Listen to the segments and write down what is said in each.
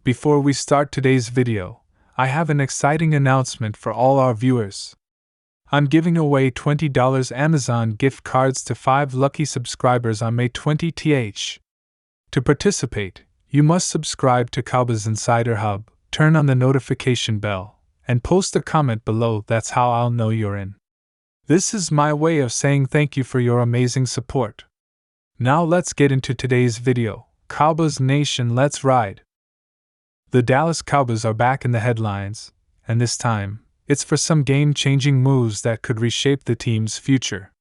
Before we start today's video, I have an exciting announcement for all our viewers. I'm giving away $20 Amazon gift cards to 5 lucky subscribers on May 20th. To participate, you must subscribe to Cowboys Insider Hub, turn on the notification bell, and post a comment below. That's how I'll know you're in. This is my way of saying thank you for your amazing support. Now let's get into today's video. Cowboys Nation, let's ride! The Dallas Cowboys are back in the headlines, and this time, it's for some game-changing moves that could reshape the team's future.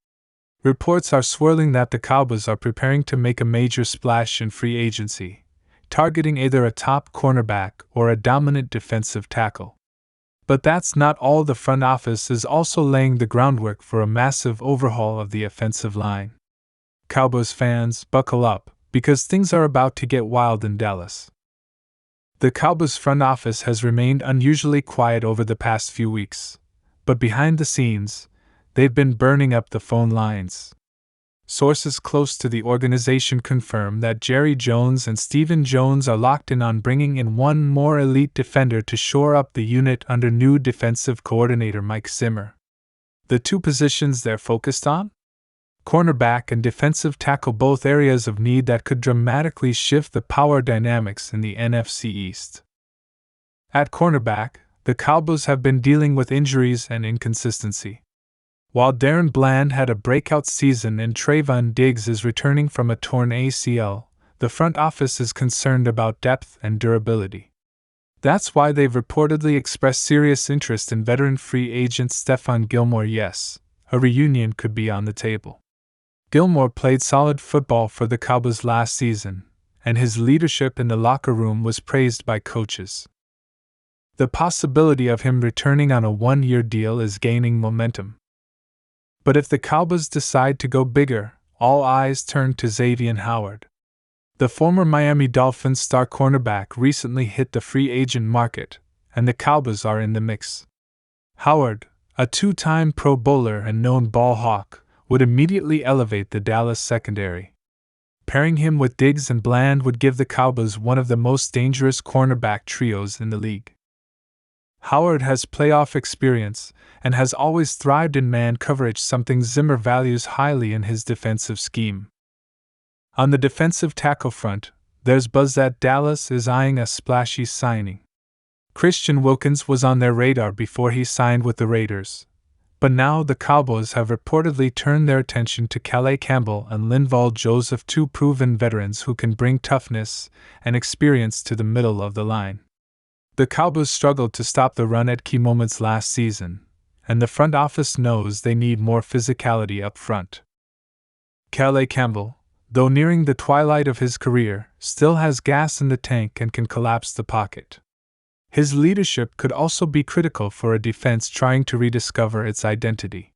Reports are swirling that the Cowboys are preparing to make a major splash in free agency, targeting either a top cornerback or a dominant defensive tackle. But that's not all. The front office is also laying the groundwork for a massive overhaul of the offensive line. Cowboys fans, buckle up, because things are about to get wild in Dallas. The Cowboys front office has remained unusually quiet over the past few weeks, but behind the scenes, they've been burning up the phone lines. Sources close to the organization confirm that Jerry Jones and Stephen Jones are locked in on bringing in one more elite defender to shore up the unit under new defensive coordinator Mike Zimmer. The two positions they're focused on? Cornerback and defensive tackle, both areas of need that could dramatically shift the power dynamics in the NFC East. At cornerback, the Cowboys have been dealing with injuries and inconsistency. While Darren Bland had a breakout season and Trayvon Diggs is returning from a torn ACL, the front office is concerned about depth and durability. That's why they've reportedly expressed serious interest in veteran free agent Stephon Gilmore. Yes, a reunion could be on the table. Gilmore played solid football for the Cowboys last season, and his leadership in the locker room was praised by coaches. The possibility of him returning on a one-year deal is gaining momentum. But if the Cowboys decide to go bigger, all eyes turn to Xavier Howard. The former Miami Dolphins star cornerback recently hit the free agent market, and the Cowboys are in the mix. Howard, a two-time Pro Bowler and known ball hawk, would immediately elevate the Dallas secondary. Pairing him with Diggs and Bland would give the Cowboys one of the most dangerous cornerback trios in the league. Howard has playoff experience and has always thrived in man coverage, something Zimmer values highly in his defensive scheme. On the defensive tackle front, there's buzz that Dallas is eyeing a splashy signing. Christian Wilkins was on their radar before he signed with the Raiders. But now the Cowboys have reportedly turned their attention to Calais Campbell and Linval Joseph, two proven veterans who can bring toughness and experience to the middle of the line. The Cowboys struggled to stop the run at key moments last season, and the front office knows they need more physicality up front. Calais Campbell, though nearing the twilight of his career, still has gas in the tank and can collapse the pocket. His leadership could also be critical for a defense trying to rediscover its identity.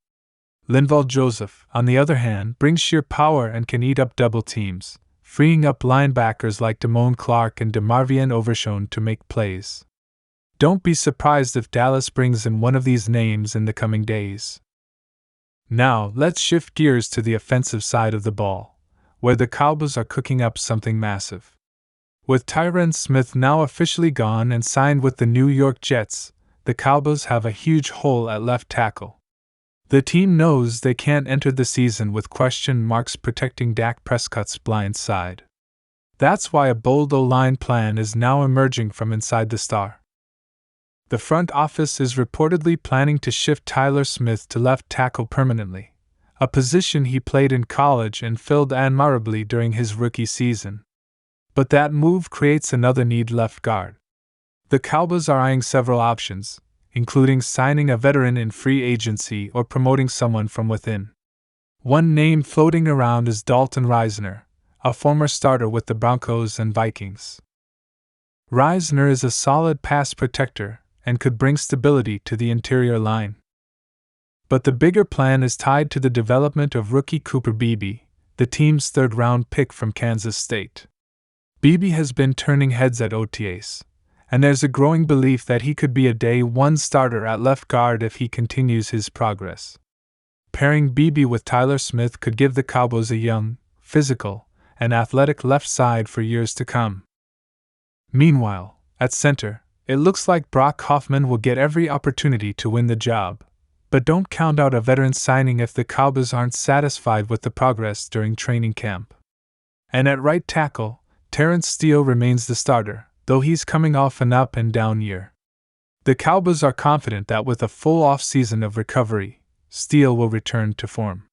Linval Joseph, on the other hand, brings sheer power and can eat up double teams, freeing up linebackers like Damone Clark and DeMarvion Overshown to make plays. Don't be surprised if Dallas brings in one of these names in the coming days. Now, let's shift gears to the offensive side of the ball, where the Cowboys are cooking up something massive. With Tyron Smith now officially gone and signed with the New York Jets, the Cowboys have a huge hole at left tackle. The team knows they can't enter the season with question marks protecting Dak Prescott's blind side. That's why a bold O-line plan is now emerging from inside the star. The front office is reportedly planning to shift Tyler Smith to left tackle permanently, a position he played in college and filled admirably during his rookie season. But that move creates another need: left guard. The Cowboys are eyeing several options, including signing a veteran in free agency or promoting someone from within. One name floating around is Dalton Risner, a former starter with the Broncos and Vikings. Risner is a solid pass protector and could bring stability to the interior line. But the bigger plan is tied to the development of rookie Cooper Beebe, the team's third-round pick from Kansas State. Beebe has been turning heads at OTAs, and there's a growing belief that he could be a day-one starter at left guard if he continues his progress. Pairing Beebe with Tyler Smith could give the Cowboys a young, physical, and athletic left side for years to come. Meanwhile, At center, it looks like Brock Hoffman will get every opportunity to win the job. But don't count out a veteran signing if the Cowboys aren't satisfied with the progress during training camp. And at right tackle, Terrence Steele remains the starter, though he's coming off an up and down year. The Cowboys are confident that with a full offseason of recovery, Steele will return to form.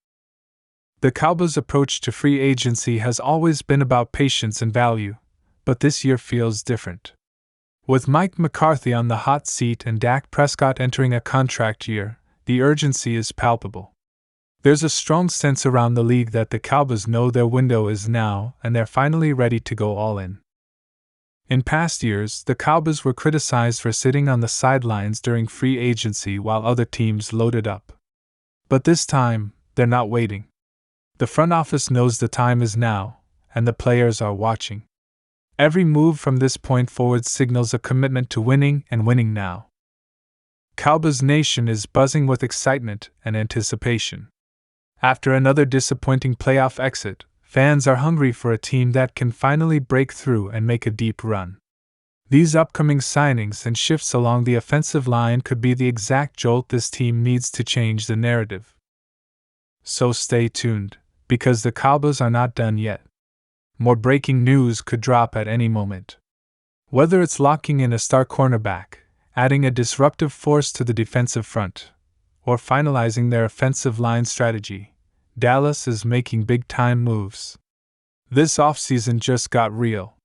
The Cowboys' approach to free agency has always been about patience and value, but this year feels different. With Mike McCarthy on the hot seat and Dak Prescott entering a contract year, the urgency is palpable. There's a strong sense around the league that the Cowboys know their window is now and they're finally ready to go all in. In past years, the Cowboys were criticized for sitting on the sidelines during free agency while other teams loaded up. But this time, they're not waiting. The front office knows the time is now, and the players are watching. Every move from this point forward signals a commitment to winning and winning now. Cowboys Nation is buzzing with excitement and anticipation. After another disappointing playoff exit, fans are hungry for a team that can finally break through and make a deep run. These upcoming signings and shifts along the offensive line could be the exact jolt this team needs to change the narrative. So stay tuned, because the Cowboys are not done yet. More breaking news could drop at any moment. Whether it's locking in a star cornerback, adding a disruptive force to the defensive front, or finalizing their offensive line strategy, Dallas is making big-time moves. This offseason just got real.